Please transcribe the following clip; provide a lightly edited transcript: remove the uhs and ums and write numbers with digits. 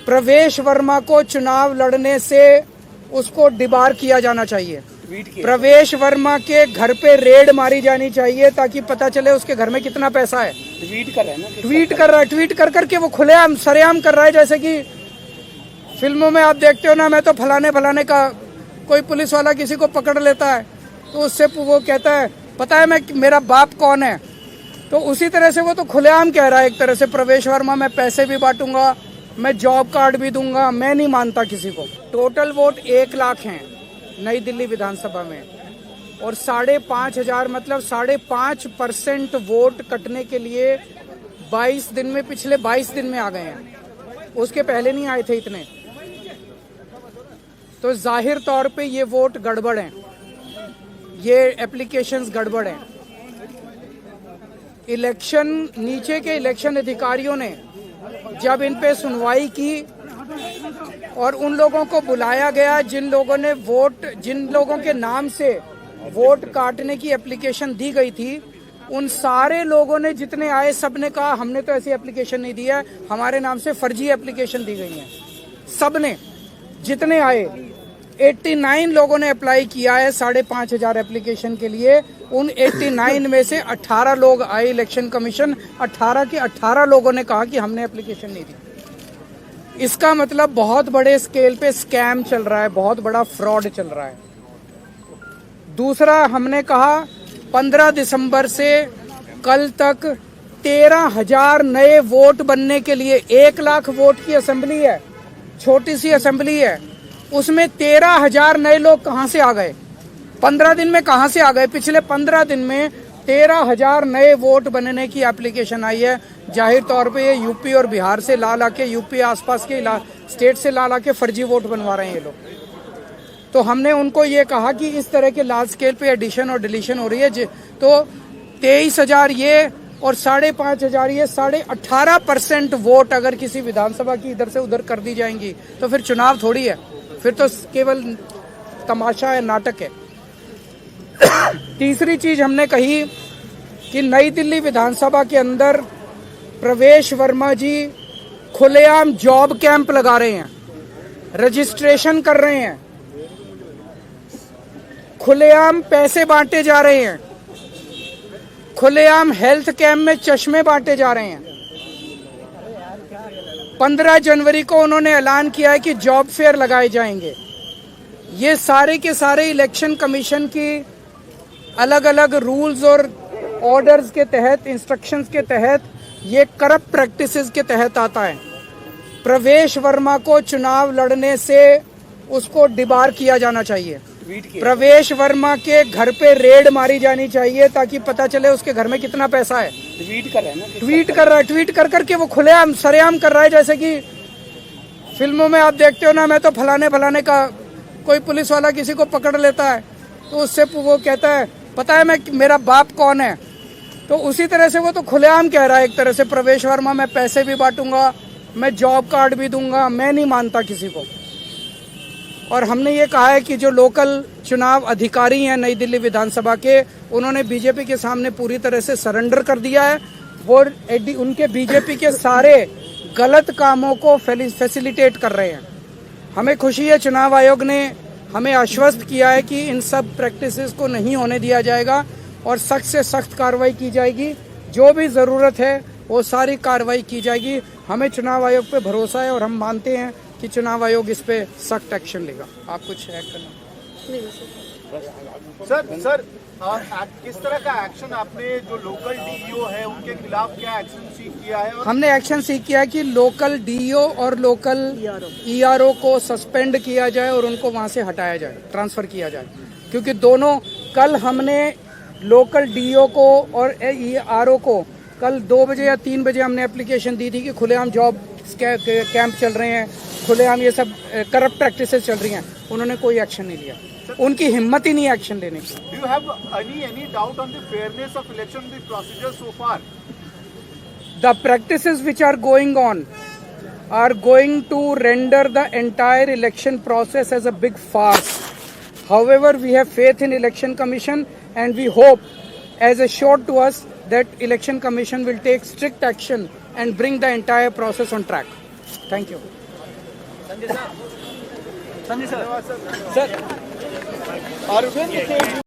प्रवेश वर्मा को चुनाव लड़ने से उसको डिबार किया जाना चाहिए। प्रवेश वर्मा के घर पे रेड मारी जानी चाहिए ताकि पता चले उसके घर में कितना पैसा है। ट्वीट कर रहे हैं ना, ट्वीट कर करके वो खुलेआम सरेआम कर रहा है। जैसे कि फिल्मों में आप देखते हो ना, मैं तो फलाने फलाने का, कोई पुलिस वाला किसी को पकड़ लेता है तो उससे वो कहता है पता है मैं मेरा बाप कौन है। तो उसी तरह से वो तो खुलेआम कह रहा है एक तरह से, प्रवेश वर्मा मैं पैसे भी बांटूंगा, मैं जॉब कार्ड भी दूंगा। मैं नहीं मानता किसी को। टोटल वोट 1 लाख हैं नई दिल्ली विधानसभा में, और 5,500 मतलब 5.5% वोट कटने के लिए 22 दिन में, पिछले 22 दिन में आ गए हैं। उसके पहले नहीं आए थे इतने। तो जाहिर तौर पे ये वोट गड़बड़ हैं, ये एप्लीकेशंस गड़बड़ हैं। इलेक्शन, नीचे के इलेक्शन अधिकारियों ने जब इन पे सुनवाई की और उन लोगों को बुलाया गया जिन लोगों के नाम से वोट काटने की एप्लीकेशन दी गई थी, उन सारे लोगों ने जितने आए सब ने कहा हमने तो ऐसी एप्लीकेशन नहीं दी है, हमारे नाम से फर्जी एप्लीकेशन दी गई है। सब ने जितने आए 89 लोगों ने अप्लाई किया है 5,500 एप्लीकेशन के लिए। उन 89 में से 18 लोग आए इलेक्शन कमीशन, 18 के 18 लोगों ने कहा कि हमने एप्लीकेशन नहीं दी। इसका मतलब बहुत बड़े स्केल पे स्कैम चल रहा है, बहुत बड़ा फ्रॉड चल रहा है। दूसरा, हमने कहा 15 दिसंबर से कल तक 13,000 नए वोट बनने के लिए, 1 लाख वोट की असेंबली है, छोटी सी असेंबली है, उसमें 13,000 नए लोग कहां से आ गए? 15 दिन में कहां से आ गए? पिछले 15 दिन में 13,000 नए वोट बनने की एप्लीकेशन आई है। जाहिर तौर पे ये यूपी और बिहार से ला के, यूपी आसपास के स्टेट से ला के फर्जी वोट बनवा रहे हैं ये लोग। तो हमने उनको ये कहा कि इस तरह के लार्ज स्केल पे एडिशन और डिलीशन हो रही है, तो 23,000 ये और 5,500 ये, 18.5% वोट अगर किसी विधानसभा की इधर से उधर कर दी जाएंगी तो फिर चुनाव थोड़ी है, फिर तो केवल तमाशा है, नाटक है। तीसरी चीज हमने कही कि नई दिल्ली विधानसभा के अंदर प्रवेश वर्मा जी खुलेआम जॉब कैंप लगा रहे हैं, रजिस्ट्रेशन कर रहे हैं, खुलेआम पैसे बांटे जा रहे हैं, खुलेआम हेल्थ कैंप में चश्मे बांटे जा रहे हैं। 15 जनवरी को उन्होंने ऐलान किया है कि जॉब फेयर लगाए जाएंगे। ये सारे के सारे इलेक्शन कमीशन की अलग अलग रूल्स और ऑर्डर्स के तहत, इंस्ट्रक्शंस के तहत, ये करप्ट प्रैक्टिसेस के तहत आता है। प्रवेश वर्मा को चुनाव लड़ने से उसको डिबार किया जाना चाहिए। प्रवेश वर्मा के घर पे रेड मारी जानी चाहिए ताकि पता चले उसके घर में कितना पैसा है। ट्वीट कर रहे हैं ना, ट्वीट कर करके वो खुलेआम सरेआम कर रहा है। जैसे कि फिल्मों में आप देखते हो ना, मैं तो फलाने फलाने का, कोई पुलिस वाला किसी को पकड़ लेता है तो उससे वो कहता है पता है मैं मेरा बाप कौन है। तो उसी तरह से वो तो खुलेआम कह रहा है एक तरह से, प्रवेश वर्मा मैं पैसे भी बांटूंगा, मैं जॉब कार्ड भी दूंगा। मैं नहीं मानता किसी को। और हमने ये कहा है कि जो लोकल चुनाव अधिकारी हैं नई दिल्ली विधानसभा के, उन्होंने बीजेपी के सामने पूरी तरह से सरेंडर कर दिया है। वो उनके बीजेपी के सारे गलत कामों को फैसिलिटेट कर रहे हैं। हमें खुशी है चुनाव आयोग ने हमें आश्वस्त किया है कि इन सब प्रैक्टिसेस को नहीं होने दिया जाएगा और सख्त से सख्त कार्रवाई की जाएगी। जो भी ज़रूरत है वो सारी कार्रवाई की जाएगी। हमें चुनाव आयोग पे भरोसा है और हम मानते हैं कि चुनाव आयोग इस पे सख्त एक्शन लेगा। आप कुछ ऐड करना? सर किस तरह का एक्शन आपने, जो लोकल डीईओ है उनके खिलाफ क्या एक्शन सीख किया है? हमने एक्शन सीख किया है कि लोकल डीईओ और लोकल ईआरओ को सस्पेंड किया जाए और उनको वहां से हटाया जाए, ट्रांसफर किया जाए। क्योंकि दोनों, कल हमने लोकल डीईओ को और ईआरओ को कल 2 बजे या 3 बजे हमने एप्लीकेशन दी थी कि खुलेआम जॉब कैंप चल रहे हैं, खुलेआम ये सब करप्ट प्रैक्टिसेस चल रही हैं। उन्होंने कोई एक्शन नहीं लिया, उनकी हिम्मत ही नहीं एक्शन लेने की। Do you have any doubt on the fairness of election, the procedure so far? The practices which are going on are going to render the entire election process as a big farce. However, we have faith in Election Commission and we hope, as assured to us, that Election Commission will take strict action and bring the entire process on track. Thank you. Arvind Kejriwal